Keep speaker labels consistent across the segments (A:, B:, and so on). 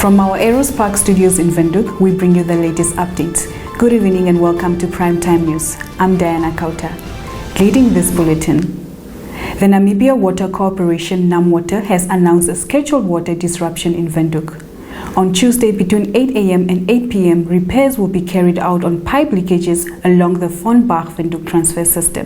A: From our Aeros Park studios in Windhoek, we bring you the latest updates. Good evening and welcome to Primetime News. I'm Diana Kauta. Leading this bulletin, the Namibia Water Corporation NamWater has announced a scheduled water disruption in Windhoek. On Tuesday between 8 a.m. and 8 p.m., repairs will be carried out on pipe leakages along the Von Baag-Windhoek transfer system.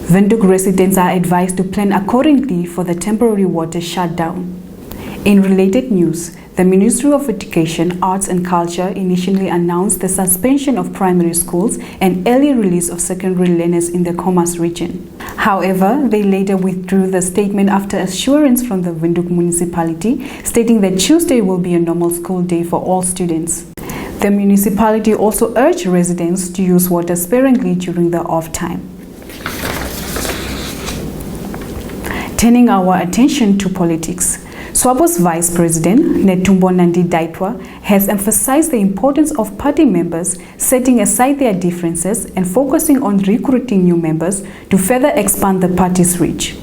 A: Windhoek residents are advised to plan accordingly for the temporary water shutdown. In related news, the Ministry of Education, Arts and Culture initially announced the suspension of primary schools and early release of secondary learners in the Khomas region. However, they later withdrew the statement after assurance from the Windhoek municipality stating that Tuesday will be a normal school day for all students. The municipality also urged residents to use water sparingly during the off time. Turning our attention to politics, SWAPO's Vice President, Netumbo Nandi-Ndaitwah, has emphasized the importance of party members setting aside their differences and focusing on recruiting new members to further expand the party's reach.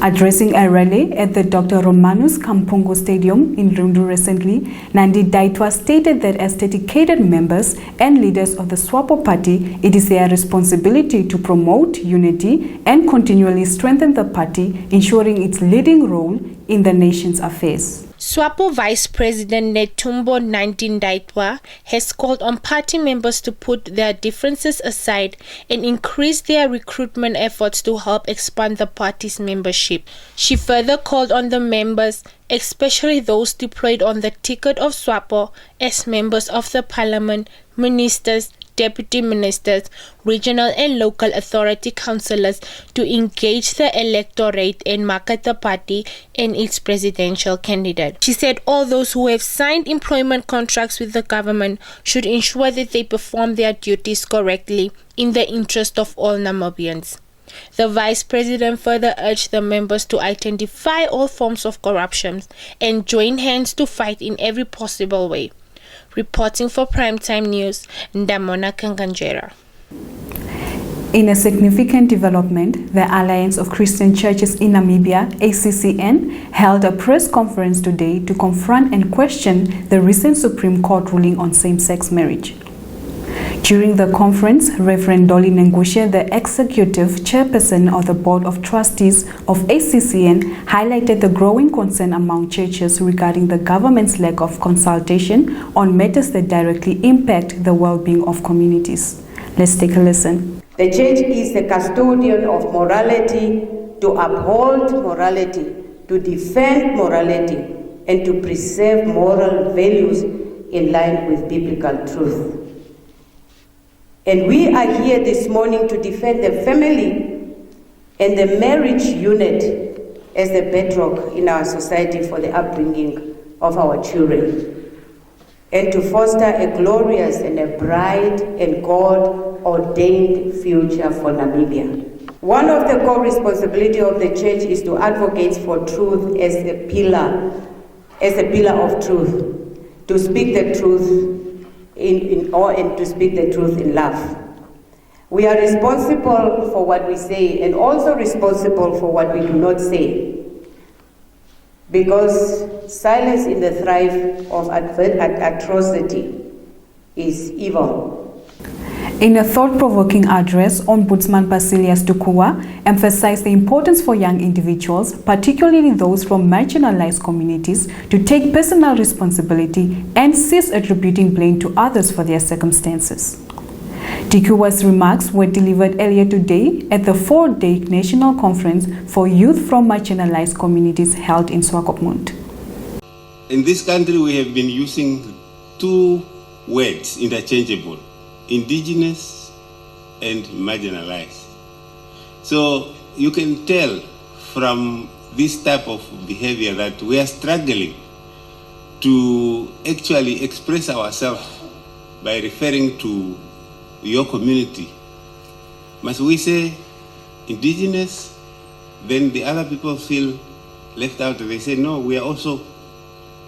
A: Addressing a rally at the Dr. Romanus Kampungu Stadium in Rundu recently, Nandi-Ndaitwah stated that as dedicated members and leaders of the SWAPO party, it is their responsibility to promote unity and continually strengthen the party, ensuring its leading role in the nation's affairs.
B: SWAPO Vice President Netumbo Nandi-Ndaitwah has called on party members to put their differences aside and increase their recruitment efforts to help expand the party's membership. She further called on the members, especially those deployed on the ticket of SWAPO as members of the parliament, ministers, deputy ministers, regional and local authority councillors to engage the electorate and market the party and its presidential candidate. She said all those who have signed employment contracts with the government should ensure that they perform their duties correctly in the interest of all Namibians. The Vice President further urged the members to identify all forms of corruption and join hands to fight in every possible way. Reporting for Primetime News, Ndamona Kanganjera.
A: In a significant development, the Alliance of Christian Churches in Namibia, ACCN, held a press conference today to confront and question the recent Supreme Court ruling on same-sex marriage. During the conference, Reverend Dolly Nengushe, the executive chairperson of the Board of Trustees of ACCN, highlighted the growing concern among churches regarding the government's lack of consultation on matters that directly impact the well-being of communities. Let's take a listen.
C: The church is the custodian of morality, to uphold morality, to defend morality, and to preserve moral values in line with biblical truth. And we are here this morning to defend the family and the marriage unit as the bedrock in our society for the upbringing of our children, and to foster a glorious and a bright and God-ordained future for Namibia. One of the core responsibilities of the church is to advocate for truth as a pillar of truth, to speak the truth and to speak the truth in love. We are responsible for what we say and also responsible for what we do not say, because silence in the thrive of atrocity is evil.
A: In a thought-provoking address, Ombudsman Basilius Tukua emphasized the importance for young individuals, particularly those from marginalized communities, to take personal responsibility and cease attributing blame to others for their circumstances. Tukua's remarks were delivered earlier today at the 4-day National Conference for Youth from Marginalized Communities held in Swakopmund.
D: In this country, we have been using two words interchangeable: indigenous and marginalized. So you can tell from this type of behavior that we are struggling to actually express ourselves by referring to your community. Must we say indigenous, then the other people feel left out? They say, no, we are also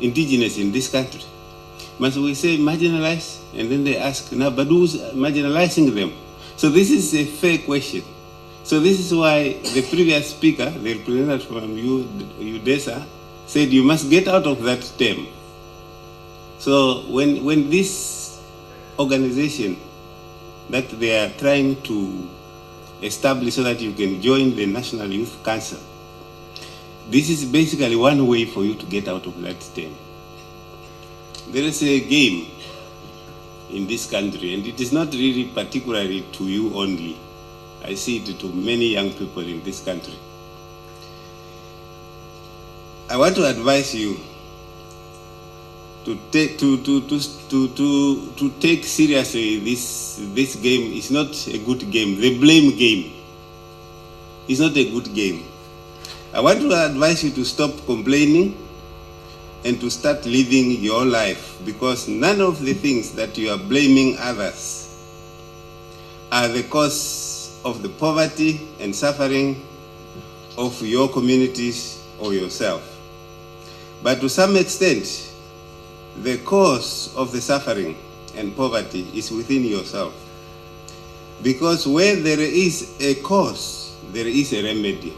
D: indigenous in this country. Must we say marginalized? And then they ask, now, but who's marginalizing them? So this is a fair question. So this is why the previous speaker, the representative from UDESA, said you must get out of that term. So when this organization that they are trying to establish so that you can join the National Youth Council, this is basically one way for you to get out of that term. There is a game in this country, and it is not really particularly to you only. I see it to many young people in this country. I want to advise you to take seriously this game. Is not a good game. The blame game is not a good game. I want to advise you to stop complaining and to start living your life, because none of the things that you are blaming others are the cause of the poverty and suffering of your communities or yourself. But to some extent, the cause of the suffering and poverty is within yourself. Because where there is a cause, there is a remedy.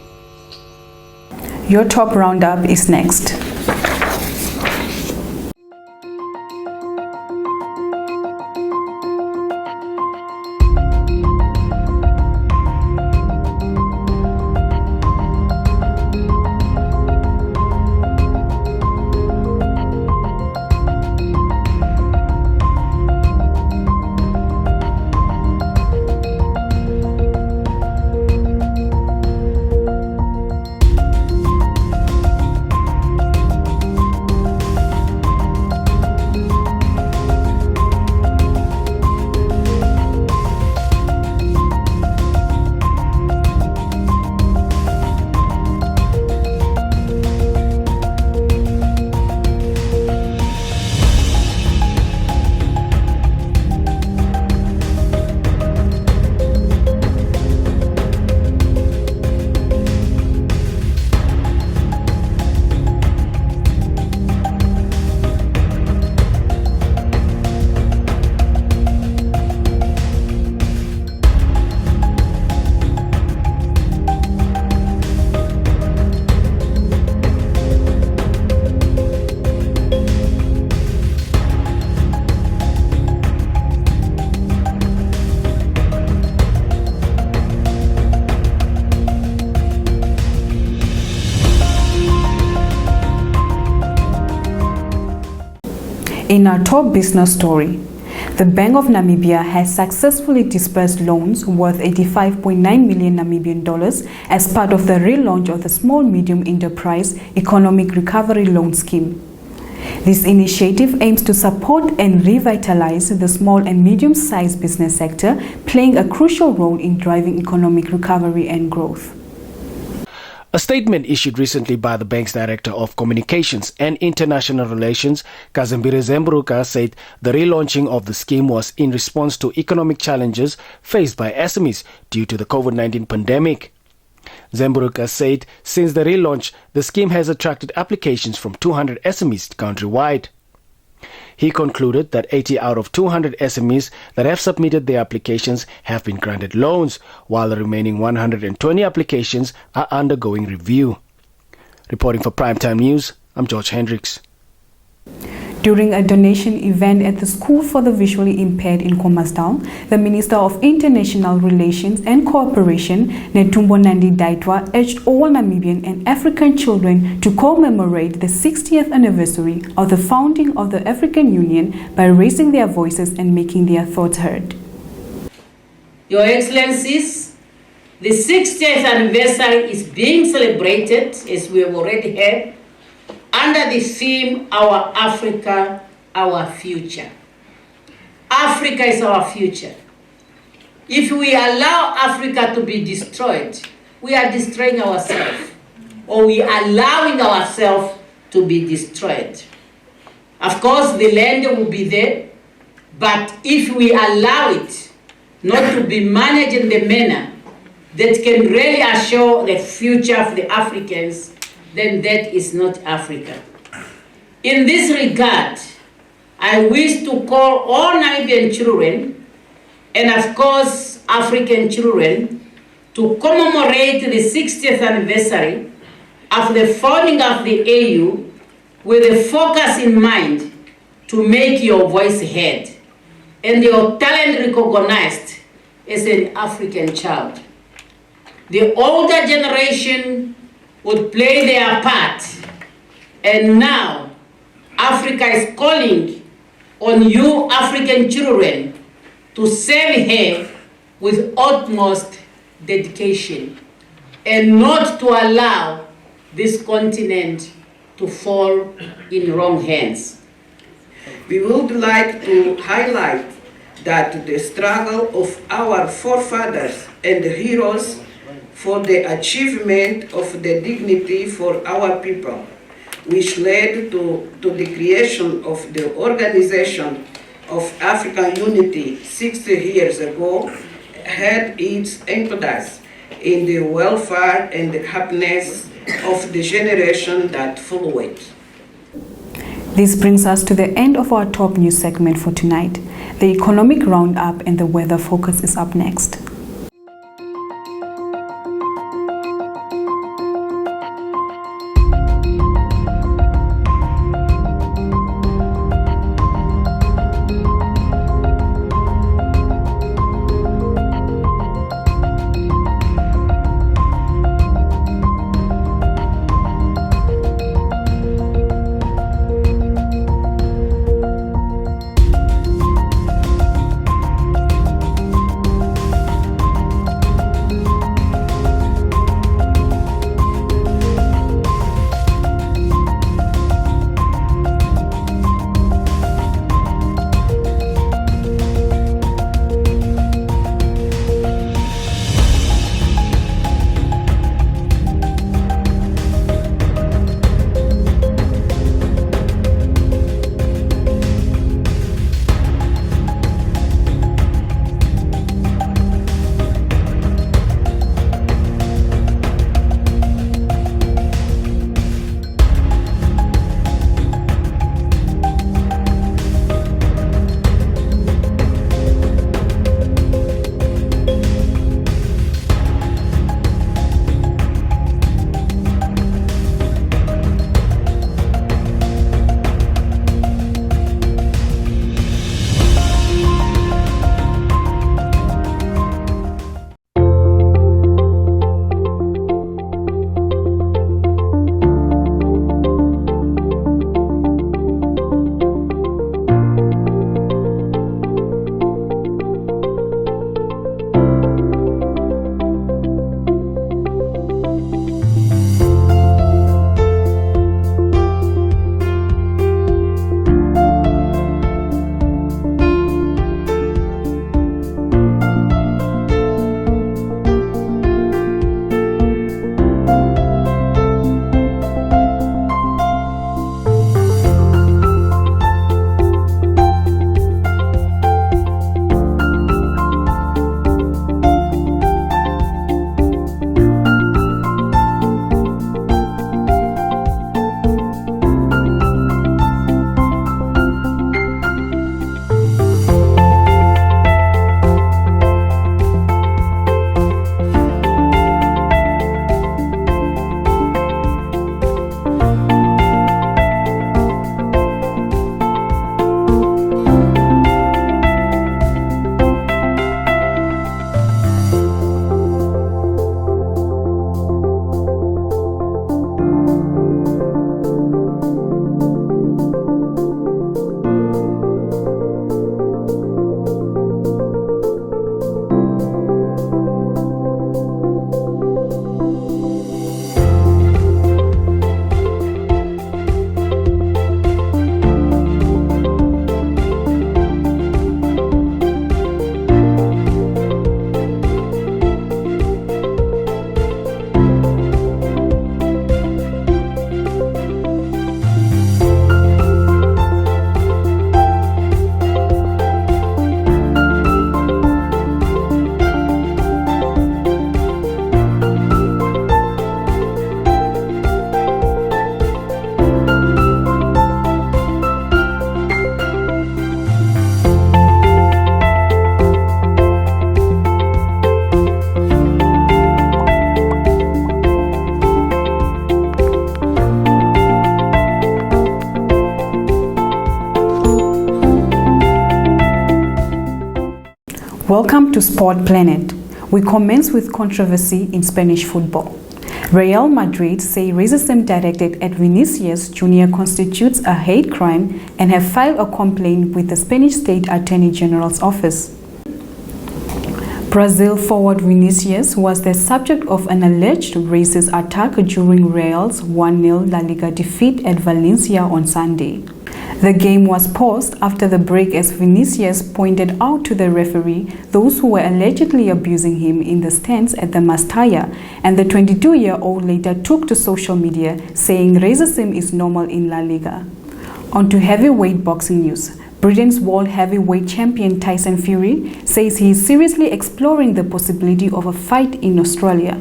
A: Your top roundup is next. In our top business story, the Bank of Namibia has successfully disbursed loans worth 85.9 million Namibian dollars as part of the relaunch of the Small Medium Enterprise Economic Recovery Loan Scheme. This initiative aims to support and revitalize the small and medium-sized business sector, playing a crucial role in driving economic recovery and growth.
E: A statement issued recently by the bank's Director of Communications and International Relations, Kazimbiris Zemburuka, said the relaunching of the scheme was in response to economic challenges faced by SMEs due to the COVID-19 pandemic. Zemburuka said since the relaunch, the scheme has attracted applications from 200 SMEs countrywide. He concluded that 80 out of 200 SMEs that have submitted their applications have been granted loans, while the remaining 120 applications are undergoing review. Reporting for Primetime News, I'm George Hendricks.
A: During a donation event at the School for the Visually Impaired in Khomasdal, the Minister of International Relations and Cooperation, Netumbo Nandi-Ndaitwah, urged all Namibian and African children to commemorate the 60th anniversary of the founding of the African Union by raising their voices and making their thoughts heard.
C: Your Excellencies, the 60th anniversary is being celebrated, as we have already heard, under the theme, Our Africa, Our Future. Africa is our future. If we allow Africa to be destroyed, we are destroying ourselves, or we are allowing ourselves to be destroyed. Of course, the land will be there, but if we allow it not to be managed in the manner that can really assure the future of the Africans, then that is not Africa. In this regard, I wish to call all Namibian children, and of course African children, to commemorate the 60th anniversary of the founding of the AU with a focus in mind to make your voice heard and your talent recognized as an African child. The older generation would play their part, and now Africa is calling on you African children to serve her with utmost dedication and not to allow this continent to fall in wrong hands.
F: We would like to highlight that the struggle of our forefathers and heroes for the achievement of the dignity for our people, which led to the creation of the Organization of African Unity 60 years ago, had its impetus in the welfare and happiness of the generation that followed.
A: This brings us to the end of our top news segment for tonight. The economic roundup and the weather focus is up next. Welcome to Sport Planet. We commence with controversy in Spanish football. Real Madrid say racism directed at Vinicius Jr. constitutes a hate crime and have filed a complaint with the Spanish State Attorney General's office. Brazil forward Vinicius was the subject of an alleged racist attack during Real's 1-0 La Liga defeat at Valencia on Sunday. The game was paused after the break as Vinicius pointed out to the referee those who were allegedly abusing him in the stands at the Mestalla, and the 22-year-old later took to social media saying racism is normal in La Liga. On to heavyweight boxing news. Britain's world heavyweight champion Tyson Fury says he is seriously exploring the possibility of a fight in Australia.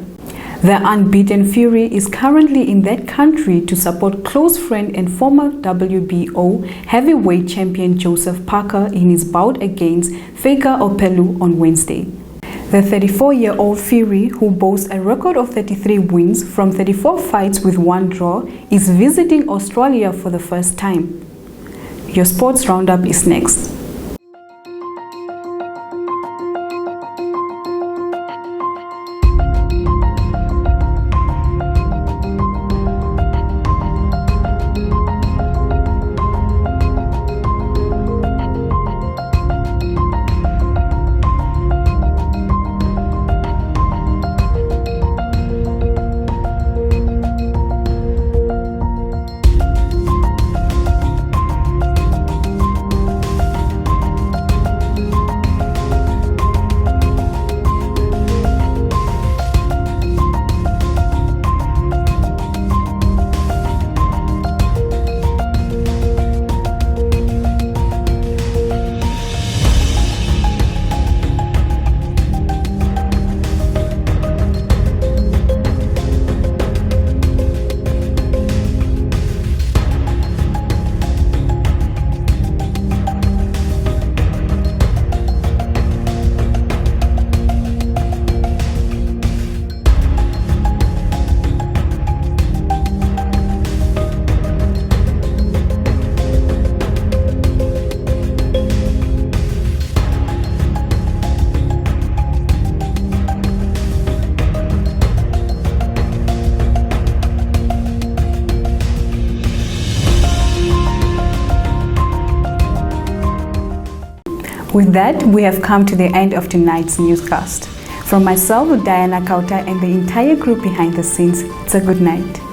A: The unbeaten Fury is currently in that country to support close friend and former WBO heavyweight champion Joseph Parker in his bout against Faker Opelu on Wednesday. The 34-year-old Fury, who boasts a record of 33 wins from 34 fights with 1 draw, is visiting Australia for the first time. Your sports roundup is next. With that, we have come to the end of tonight's newscast. From myself, Diana Kauta, and the entire group behind the scenes, it's a good night.